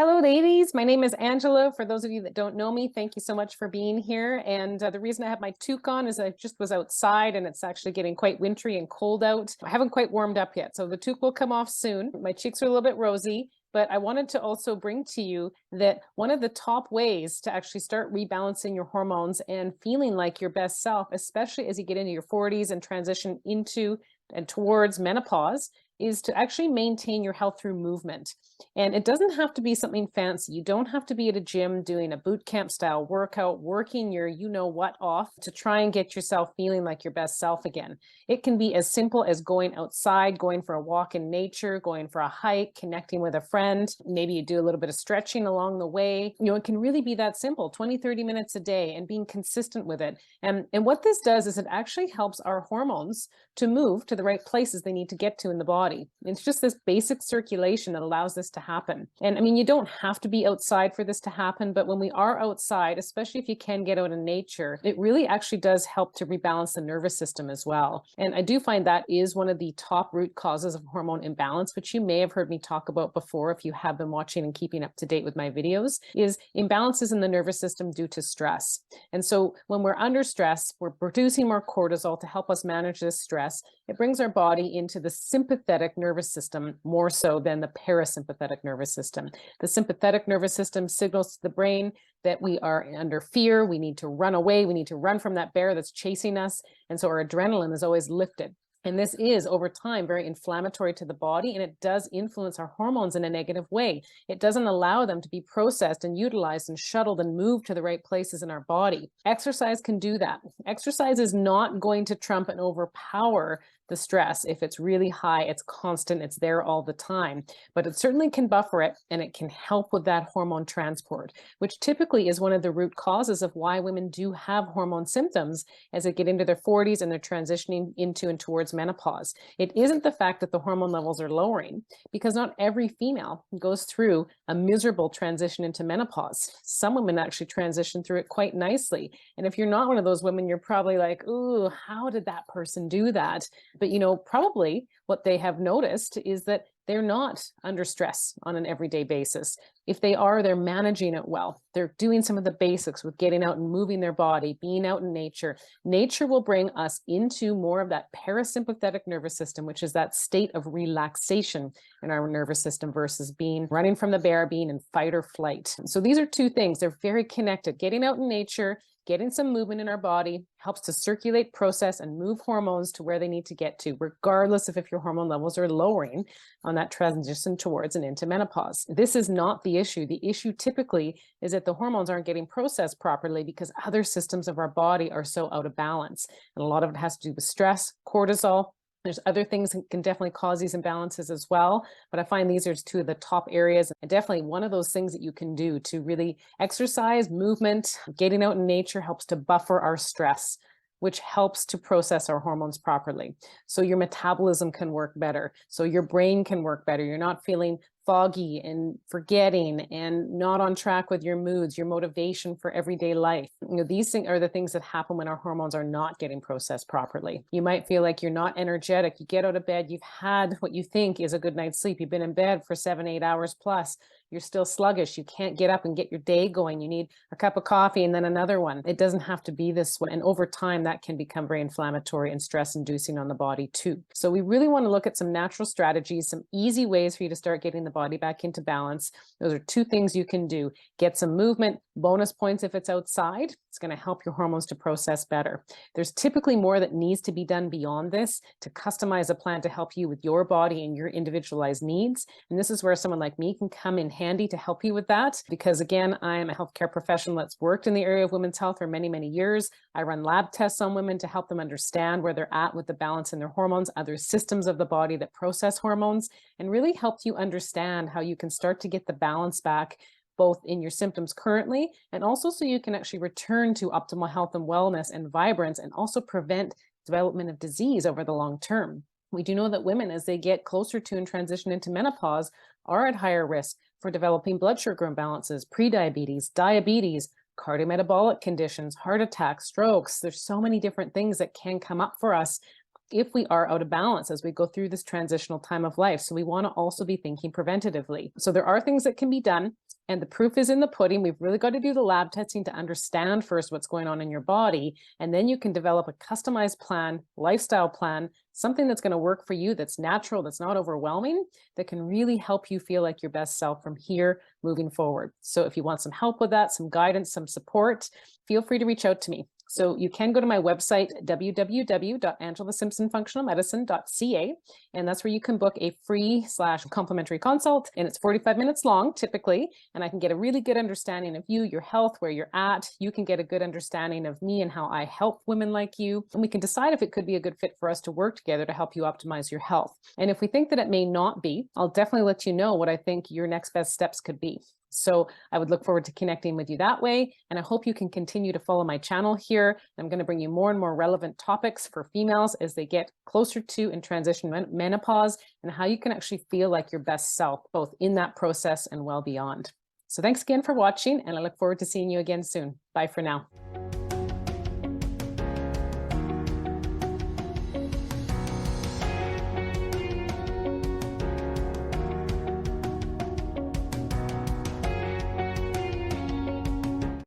Hello, ladies. My name is Angela. For those of you that don't know me, thank you so much for being here. And the reason I have my toque on is I just was outside and it's actually getting quite wintry and cold out. I haven't quite warmed up yet, so the toque will come off soon. My cheeks are a little bit rosy, but I wanted to also bring to you that one of the top ways to actually start rebalancing your hormones and feeling like your best self, especially as you get into your 40s and transition into and towards menopause, is to actually maintain your health through movement. And it doesn't have to be something fancy. You don't have to be at a gym doing a boot camp style workout, working your you know what off to try and get yourself feeling like your best self again. It can be as simple as going outside, going for a walk in nature, going for a hike, connecting with a friend. Maybe you do a little bit of stretching along the way. It can really be that simple, 20, 30 minutes a day, and being consistent with it. And what this does is it actually helps our hormones to move to the right places they need to get to in the body. It's just this basic circulation that allows this to happen. And I mean, you don't have to be outside for this to happen, but when we are outside, especially if you can get out in nature, it really actually does help to rebalance the nervous system as well. And I do find that is one of the top root causes of hormone imbalance, which you may have heard me talk about before if you have been watching and keeping up to date with my videos, is imbalances in the nervous system due to stress. And so when we're under stress, we're producing more cortisol to help us manage this stress. It brings our body into the sympathetic nervous system more so than the parasympathetic nervous system. The sympathetic nervous system signals to the brain that we are under fear, we need to run away, we need to run from that bear that's chasing us. And so our adrenaline is always lifted. And this is, over time, very inflammatory to the body, and it does influence our hormones in a negative way. It doesn't allow them to be processed and utilized and shuttled and moved to the right places in our body. Exercise can do that. Exercise is not going to trump and overpower the stress. If it's really high, it's constant, it's there all the time, but it certainly can buffer it, and it can help with that hormone transport, which typically is one of the root causes of why women do have hormone symptoms as they get into their 40s and they're transitioning into and towards menopause. It isn't the fact that the hormone levels are lowering, because not every female goes through a miserable transition into menopause. Some women actually transition through it quite nicely. And if you're not one of those women, you're probably like, ooh, how did that person do that? But probably what they have noticed is that they're not under stress on an everyday basis. If they are, they're managing it well. They're doing some of the basics with getting out and moving their body, being out in nature. Nature will bring us into more of that parasympathetic nervous system, which is that state of relaxation in our nervous system versus running from the bear, being in fight or flight. So these are two things. They're very connected. Getting out in nature, getting some movement in our body helps to circulate, process, and move hormones to where they need to get to, regardless of if your hormone levels are lowering on that transition towards and into menopause. This is not the issue. The issue typically is that the hormones aren't getting processed properly because other systems of our body are so out of balance. And a lot of it has to do with stress, cortisol. There's other things that can definitely cause these imbalances as well, but I find these are two of the top areas, and definitely one of those things that you can do to really exercise, movement, getting out in nature helps to buffer our stress, which helps to process our hormones properly. So your metabolism can work better. So your brain can work better. You're not feeling foggy and forgetting and not on track with your moods, your motivation for everyday life. These things are the things that happen when our hormones are not getting processed properly. You might feel like you're not energetic. You get out of bed, you've had what you think is a good night's sleep. You've been in bed for 7-8 hours plus. You're still sluggish. You can't get up and get your day going. You need a cup of coffee and then another one. It doesn't have to be this way. And over time, that can become very inflammatory and stress inducing on the body too. So we really want to look at some natural strategies, some easy ways for you to start getting the body back into balance. Those are two things you can do. Get some movement, bonus points if it's outside. It's going to help your hormones to process better. There's typically more that needs to be done beyond this to customize a plan to help you with your body and your individualized needs. And this is where someone like me can come in handy to help you with that. Because again, I am a healthcare professional that's worked in the area of women's health for many, many years. I run lab tests on women to help them understand where they're at with the balance in their hormones, other systems of the body that process hormones, and really help you understand how you can start to get the balance back both in your symptoms currently, and also so you can actually return to optimal health and wellness and vibrance, and also prevent development of disease over the long term. We do know that women, as they get closer to and transition into menopause, are at higher risk for developing blood sugar imbalances, prediabetes, diabetes, cardiometabolic conditions, heart attacks, strokes. There's so many different things that can come up for us if we are out of balance as we go through this transitional time of life. So we want to also be thinking preventatively. So there are things that can be done. And the proof is in the pudding. We've really got to do the lab testing to understand first what's going on in your body. And then you can develop a customized plan, lifestyle plan, something that's going to work for you, that's natural, that's not overwhelming, that can really help you feel like your best self from here moving forward. So if you want some help with that, some guidance, some support, feel free to reach out to me. So you can go to my website, www.angelasimpsonfunctionalmedicine.ca, and that's where you can book a free/complimentary consult. And it's 45 minutes long, typically, and I can get a really good understanding of you, your health, where you're at. You can get a good understanding of me and how I help women like you. And we can decide if it could be a good fit for us to work together to help you optimize your health. And if we think that it may not be, I'll definitely let you know what I think your next best steps could be. So I would look forward to connecting with you that way. And I hope you can continue to follow my channel here. I'm going to bring you more and more relevant topics for females as they get closer to and transition menopause, and how you can actually feel like your best self, both in that process and well beyond. So thanks again for watching, and I look forward to seeing you again soon. Bye for now.